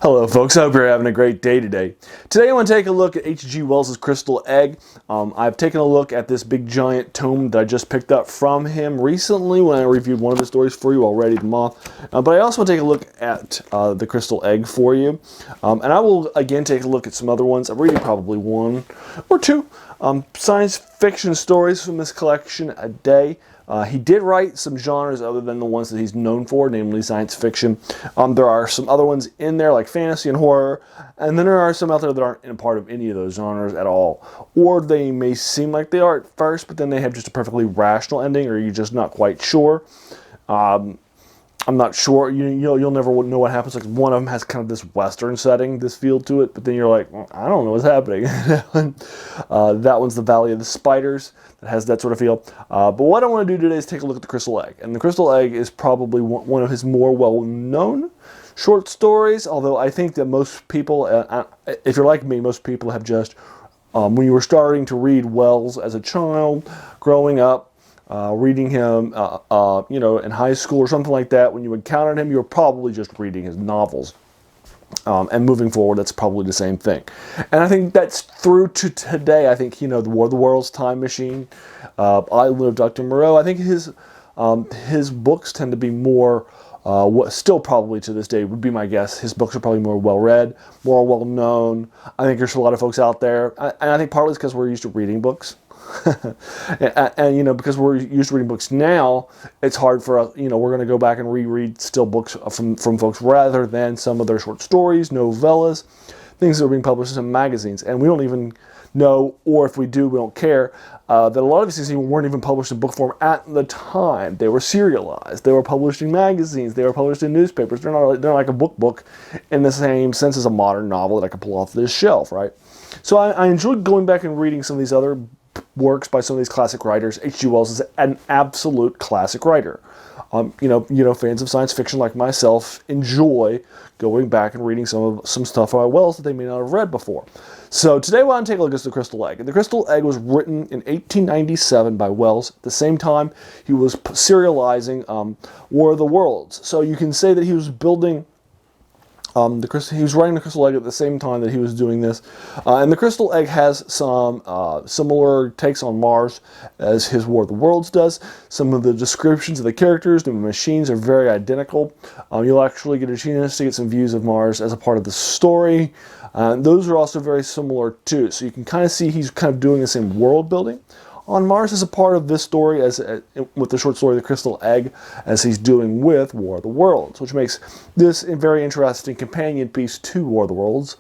Hello folks, I hope you're having a great day today. Today I want to take a look at H.g.wells' Crystal Egg. I've taken a look at this big giant tome that I just picked up from him recently when I reviewed one of his stories for you already, The Moth. But I also want to take a look at the Crystal Egg for you. And I will again take a look at some other ones. I'm reading probably one or two science fiction stories from this collection a day. He did write some genres other than the ones that he's known for, namely science fiction. There are some other ones in there like fantasy and horror, and then there are some out there that aren't a part of any of those genres at all. Or they may seem like they are at first, but then they have just a perfectly rational ending, or you're just not quite sure. I'm not sure. You'll never know what happens. Like one of them has kind of this Western setting, this feel to it, but then you're like, well, I don't know what's happening. That one's The Valley of the Spiders. That has that sort of feel. But what I want to do today is take a look at the Crystal Egg. And the Crystal Egg is probably one of his more well-known short stories, although I think that most people, if you're like me, most people have just, when you were starting to read Wells as a child, growing up, reading him, in high school or something like that, when you encountered him, you were probably just reading his novels. And moving forward, that's probably the same thing. And I think that's through to today. I think, The War of the Worlds, Time Machine, Island of Dr. Moreau. I think his books tend to be more, still probably to this day would be my guess, his books are probably more well-read, more well-known. I think there's a lot of folks out there, and I think partly it's because we're used to reading books. and because we're used to reading books now, it's hard for us, we're going to go back and reread still books from folks rather than some of their short stories, novellas, things that are being published in magazines. And we don't even know, or if we do, we don't care, that a lot of these things weren't even published in book form at the time. They were serialized. They were published in magazines. They were published in newspapers. They're not like a book in the same sense as a modern novel that I could pull off this shelf, right? So I enjoyed going back and reading some of these other works by some of these classic writers. H.g.wells is an absolute classic writer. Fans of science fiction like myself enjoy going back and reading some stuff by Wells that they may not have read before. So today I want to take a look at The Crystal Egg. And The Crystal Egg was written in 1897 by Wells. At the same time, he was serializing War of the Worlds. So you can say that he was building he was writing The Crystal Egg at the same time that he was doing this. And The Crystal Egg has some similar takes on Mars as his War of the Worlds does. Some of the descriptions of the characters, the machines are very identical. You'll actually get a chance to get some views of Mars as a part of the story. Those are also very similar too. So you can kind of see he's kind of doing the same world building on Mars as a part of this story, with the short story The Crystal Egg, as he's doing with War of the Worlds, which makes this a very interesting companion piece to War of the Worlds.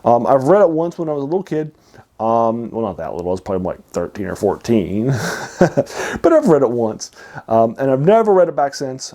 I've read it once when I was a little kid. Well, not that little, I was probably like 13 or 14, but I've read it once, and I've never read it back since.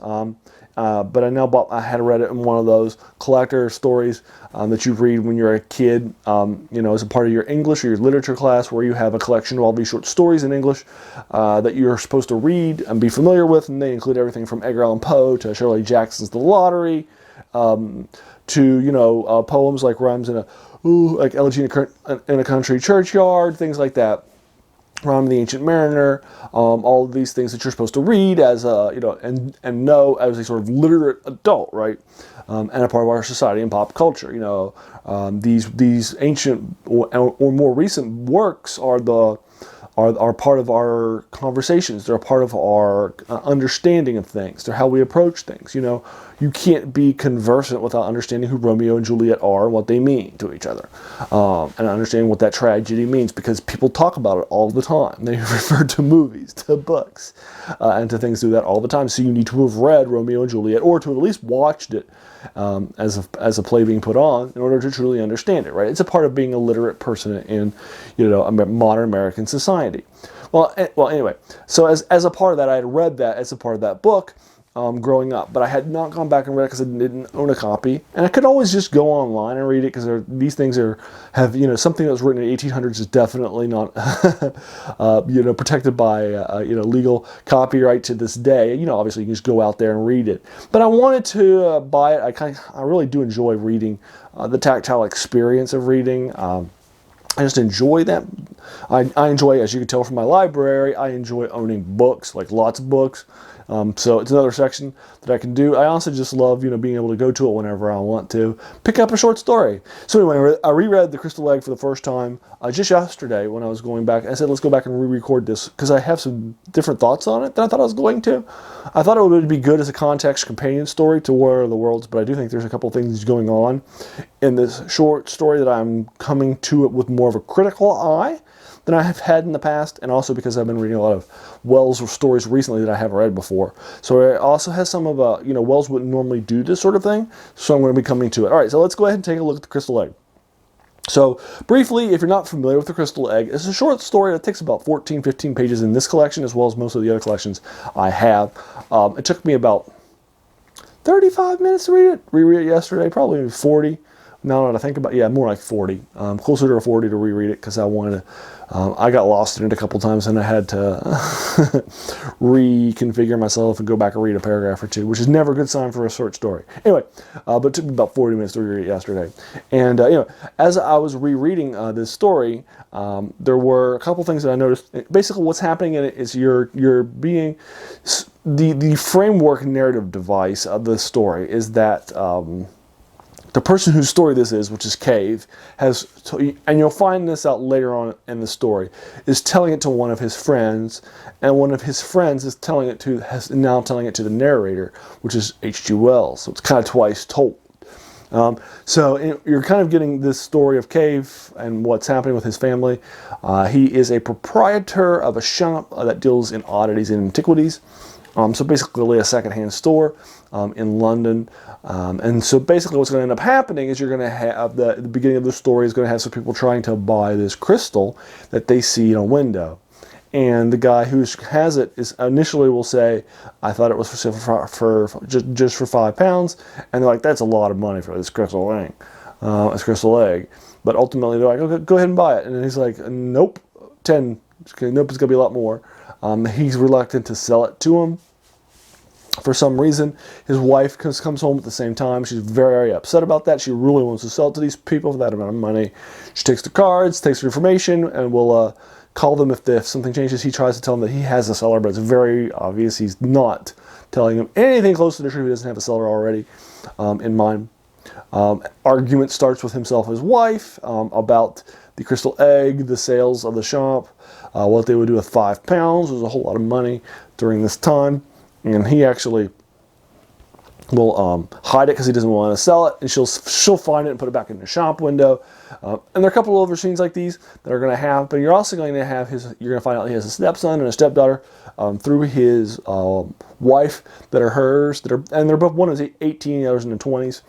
But I had read it in one of those collector stories that you read when you're a kid, as a part of your English or your literature class, where you have a collection of all these short stories in English that you're supposed to read and be familiar with, and they include everything from Edgar Allan Poe to Shirley Jackson's The Lottery, to poems like Rhymes in Elegy in a Country Churchyard, things like that. Rom the Ancient Mariner, all of these things that you're supposed to read as and know as a sort of literate adult, right? And a part of our society and pop culture. These ancient or more recent works are part of our conversations. They're a part of our understanding of things. They're how we approach things. You can't be conversant without understanding who Romeo and Juliet are and what they mean to each other, and understanding what that tragedy means, because people talk about it all the time. They refer to movies, to books, and to things through that all the time. So you need to have read Romeo and Juliet, or to have at least watched it as a play being put on, in order to truly understand it. Right? It's a part of being a literate person in a modern American society. Well, anyway. So as a part of that, I had read that as a part of that book. Growing up, but I had not gone back and read it because I didn't own a copy, and I could always just go online and read it, because these things have something that was written in the 1800s is definitely not protected by legal copyright to this day. Obviously you can just go out there and read it, but I wanted to buy it. I really do enjoy reading, the tactile experience of reading. I just enjoy that. I enjoy, as you can tell from my library, I enjoy owning books, like lots of books. So it's another section that I can do. I also just love, being able to go to it whenever I want to. Pick up a short story. So anyway, I reread The Crystal Egg for the first time just yesterday when I was going back. I said, let's go back and re-record this because I have some different thoughts on it than I thought I was going to. I thought it would be good as a context companion story to War of the Worlds, but I do think there's a couple of things going on in this short story that I'm coming to it with more of a critical eye than I have had in the past, and also because I've been reading a lot of Wells stories recently that I haven't read before. So it also has some of Wells wouldn't normally do this sort of thing, so I'm going to be coming to it. All right, so let's go ahead and take a look at The Crystal Egg. So briefly, if you're not familiar with The Crystal Egg, it's a short story that takes about 14, 15 pages in this collection, as well as most of the other collections I have. It took me about 35 minutes to reread it yesterday, probably maybe 40. Now that I think about it, yeah, more like 40. Closer to 40 to reread it because I wanted to. I got lost in it a couple times and I had to reconfigure myself and go back and read a paragraph or two, which is never a good sign for a short story. Anyway, but it took me about 40 minutes to reread it yesterday. And, as I was rereading this story, there were a couple things that I noticed. Basically, what's happening in it is you're being... The framework narrative device of the story is that... the person whose story this is, which is Cave, and you'll find this out later on in the story, is telling it to one of his friends, and one of his friends is now telling it to the narrator, which is H.G. Wells. So it's kind of twice told. So you're kind of getting this story of Cave and what's happening with his family. He is a proprietor of a shop that deals in oddities and antiquities. So basically a secondhand store in London. And so basically what's going to end up happening is you're going to have the beginning of the story is going to have some people trying to buy this crystal that they see in a window. And the guy who has it initially will say, I thought it was for just for £5. And they're like, that's a lot of money for this crystal egg. Crystal egg. But ultimately they're like, okay, go ahead and buy it. And he's like, nope, 10. Nope, it's going to be a lot more. He's reluctant to sell it to him. For some reason, his wife comes home at the same time. She's very upset about that. She really wants to sell it to these people for that amount of money. She takes the cards, takes the information, and will call them if something changes. He tries to tell them that he has a seller, but it's very obvious he's not telling them anything close to the truth. He doesn't have a seller already in mind. Argument starts with himself and his wife about the crystal egg, the sales of the shop, what they would do with £5 was a whole lot of money during this time. And he actually will hide it because he doesn't want to sell it, and she'll find it and put it back in the shop window. And there are a couple of other scenes like these that are going to have, but you're also going to have you're going to find out he has a stepson and a stepdaughter through his wife that are hers, and they're both, one is 18, the other's in the 20s.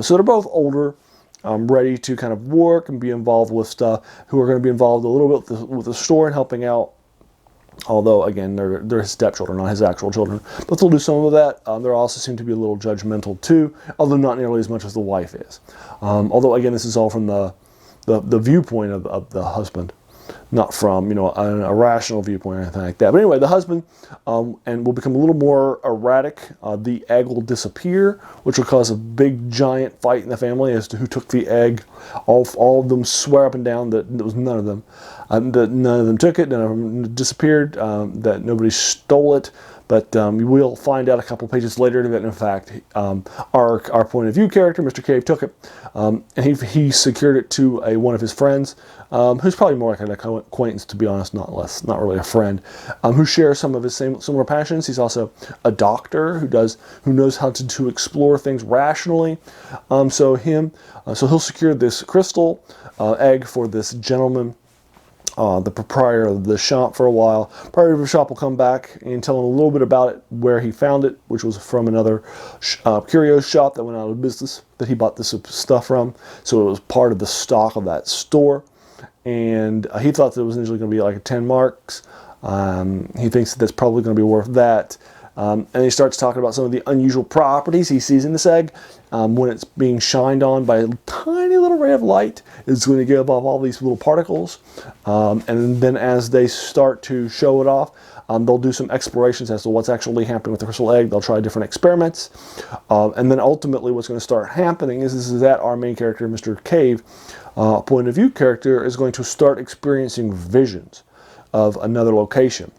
So they're both older, ready to kind of work and be involved with stuff, who are going to be involved a little bit with the store and helping out. Although, again, they're his stepchildren, not his actual children. But they'll do some of that. They also seem to be a little judgmental, too, although not nearly as much as the wife is. Although, again, this is all from the viewpoint of the husband, not from, a rational viewpoint or anything like that. But anyway, the husband and will become a little more erratic. The egg will disappear, which will cause a big, giant fight in the family as to who took the egg. All of them swear up and down that it was none of them. That none of them took it, none of them disappeared, that nobody stole it. But you will find out a couple pages later that, in fact, our point of view character, Mr. Cave, took it, and he secured it to one of his friends, who's probably more like an acquaintance, to be honest, not really a friend, who shares some of his similar passions. He's also a doctor who knows how to explore things rationally. So he'll secure this crystal egg for this gentleman. The proprietor of the shop for a while. Proprietor of the shop will come back and tell him a little bit about it, where he found it, which was from another curio shop that went out of business that he bought this stuff from. So it was part of the stock of that store. And he thought that it was initially going to be like 10 marks. He thinks that's probably going to be worth that. And he starts talking about some of the unusual properties he sees in this egg. When it's being shined on by a tiny little ray of light, it's going to give off all these little particles. And then as they start to show it off, they'll do some explorations as to what's actually happening with the crystal egg. They'll try different experiments. And then ultimately what's going to start happening is that our main character, Mr. Cave, point of view character, is going to start experiencing visions of another location.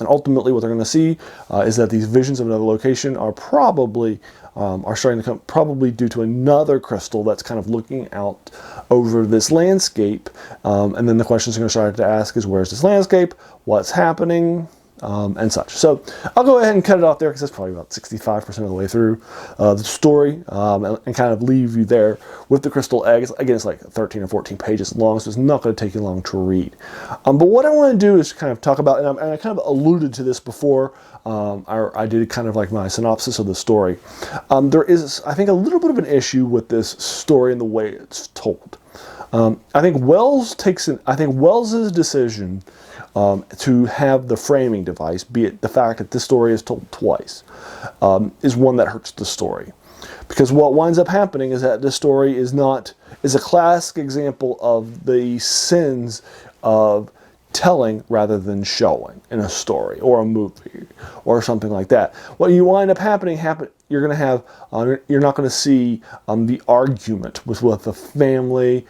And ultimately, what they're going to see is that these visions of another location are probably are starting to come, probably due to another crystal that's kind of looking out over this landscape. And then the questions they're going to start to ask is, where's this landscape? What's happening? And such. So I'll go ahead and cut it off there because that's probably about 65% of the way through the story, and kind of leave you there with the crystal egg. Again, it's like 13 or 14 pages long, so it's not going to take you long to read. But what I want to do is kind of talk about, and I kind of alluded to this before, I did kind of like my synopsis of the story. There is, I think, a little bit of an issue with this story and the way it's told. I think Wells's decision to have the framing device, be it the fact that this story is told twice, is one that hurts the story. Because what winds up happening is that this story is a classic example of the sins of telling rather than showing in a story or a movie or something like that. What you wind up you're going to have, you're not going to see the argument with the family.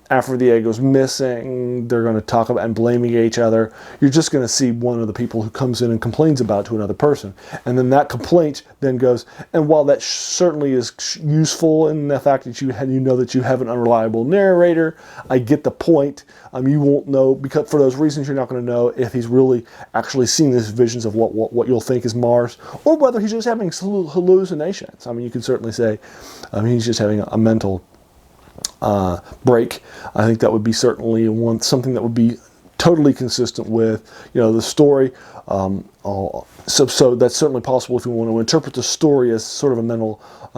After the egg goes missing, they're going to talk about and blaming each other. You're just going to see one of the people who comes in and complains about it to another person. And then that complaint then goes, and while that certainly is useful in the fact that you know that you have an unreliable narrator, I get the point. You won't know, because for those reasons you're not going to know if he's really actually seeing these visions of what you'll think is Mars, or whether he's just having hallucinations. I mean, you can certainly say he's just having a mental break. I think that would be certainly something that would be totally consistent with the story. So that's certainly possible if you want to interpret the story as sort of a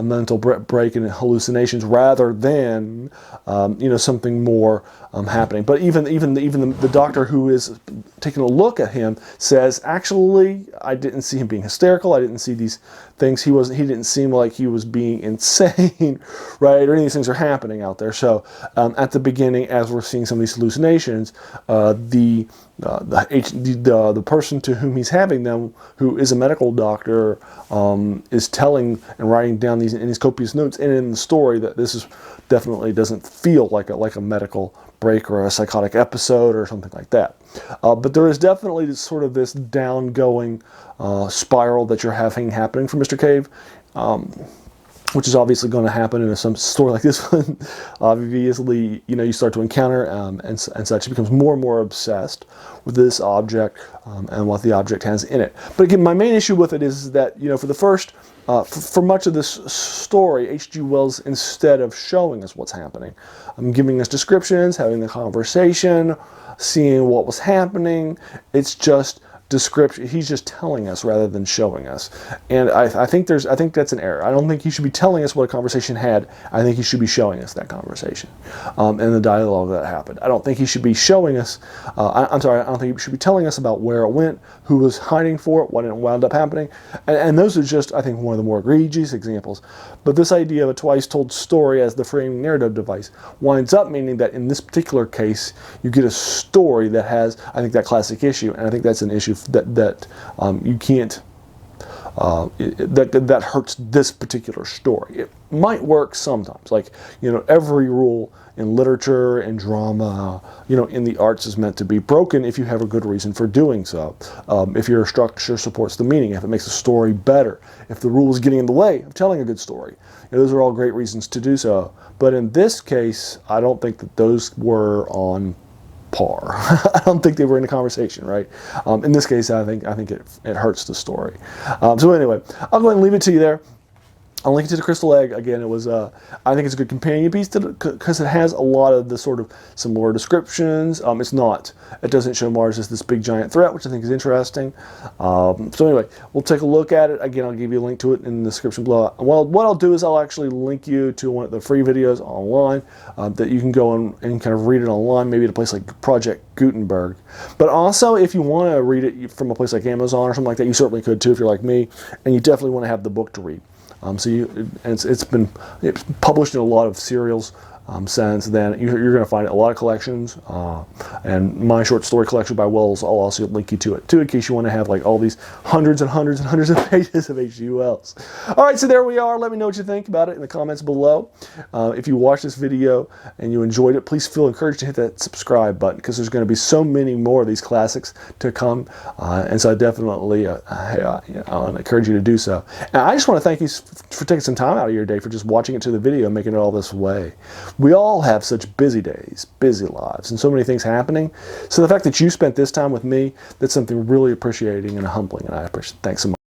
mental break and hallucinations rather than something more happening. But even the doctor who is taking a look at him says, actually, I didn't see him being hysterical. I didn't see these things. He didn't seem like he was being insane, right? Or any of these things are happening out there. So at the beginning, as we're seeing some of these hallucinations, the person to whom he's having them, who is a medical doctor, is telling and writing down in these copious notes and in the story that this is definitely doesn't feel like a medical break or a psychotic episode or something like that. But there is definitely this down-going spiral that you're having happening for Mr. Cave, which is obviously going to happen in some story like this one. Obviously, you start to encounter and such. He becomes more and more obsessed with this object and what the object has in it. But again, my main issue with it is that, for the first, for much of this story, H.G. Wells, instead of showing us what's happening, giving us descriptions, having the conversation, seeing what was happening, it's just description. He's just telling us rather than showing us, and I think that's an error. I don't think he should be telling us what a conversation had. I think he should be showing us that conversation and the dialogue that happened. I don't think he should be showing us. I don't think he should be telling us about where it went, who was hiding for it, what wound up happening, and those are just, I think, one of the more egregious examples. But this idea of a twice told story as the framing narrative device winds up meaning that in this particular case, you get a story that has, I think, that classic issue, and I think that's an issue that you can't, that hurts this particular story. It might work sometimes, like, every rule in literature and drama, in the arts is meant to be broken if you have a good reason for doing so. If your structure supports the meaning, if it makes the story better, if the rule is getting in the way of telling a good story, those are all great reasons to do so. But in this case, I don't think that those were on par. I don't think they were in a conversation, right? In this case, I think it hurts the story. So anyway, I'll go ahead and leave it to you there. I'll link it to the crystal egg. Again, it was I think it's a good companion piece because it has a lot of the sort of similar descriptions. It doesn't show Mars as this big giant threat, which I think is interesting. So anyway, we'll take a look at it. Again, I'll give you a link to it in the description below. Well, what I'll do is I'll actually link you to one of the free videos online that you can go and kind of read it online, maybe at a place like Project Gutenberg. But also, if you want to read it from a place like Amazon or something like that, you certainly could too if you're like me, and you definitely want to have the book to read. It's published in a lot of serials sense, then you're going to find a lot of collections. And my short story collection by Wells, I'll also link you to it too, in case you want to have like all these hundreds and hundreds and hundreds of pages of H.G. Wells. All right, so there we are. Let me know what you think about it in the comments below. If you watched this video and you enjoyed it, please feel encouraged to hit that subscribe button, because there's going to be so many more of these classics to come. And so I definitely I'll encourage you to do so. And I just want to thank you for taking some time out of your day for just watching it to the video and making it all this way. We all have such busy days, busy lives, and so many things happening. So the fact that you spent this time with me, that's something really appreciating and humbling, and I appreciate it. Thanks so much.